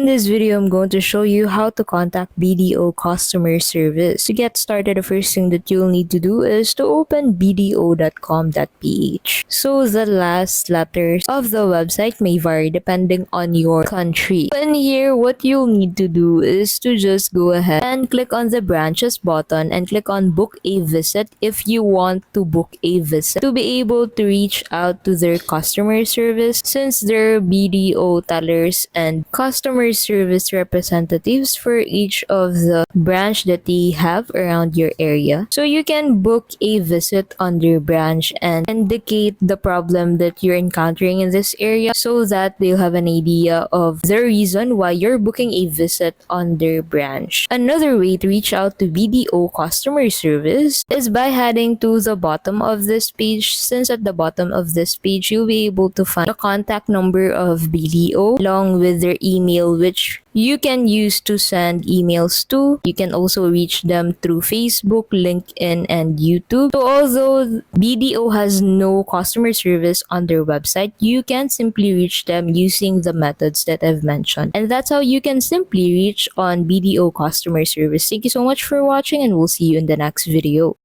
In this video, I'm going to show you how to contact BDO customer service. To get started, the first thing that you'll need to do is to open bdo.com.ph. So the last letters of the website may vary depending on your country. In here, what you'll need to do is to just go ahead and click on the branches button and click on book a visit if you want to book a visit to be able to reach out to their customer service, since they're BDO tellers and customer service representatives for each of the branch that they have around your area. So you can book a visit on their branch and indicate the problem that you're encountering in this area so that they'll have an idea of the reason why you're booking a visit on their branch. Another way to reach out to BDO customer service is by heading to the bottom of this page, since at the bottom of this page you'll be able to find the contact number of BDO along with their email, which you can use to send emails to. You can also reach them through Facebook, LinkedIn, and YouTube. So although BDO has no customer service on their website, you can simply reach them using the methods that I've mentioned. And that's how you can simply reach on BDO customer service. Thank you so much for watching, and we'll see you in the next video.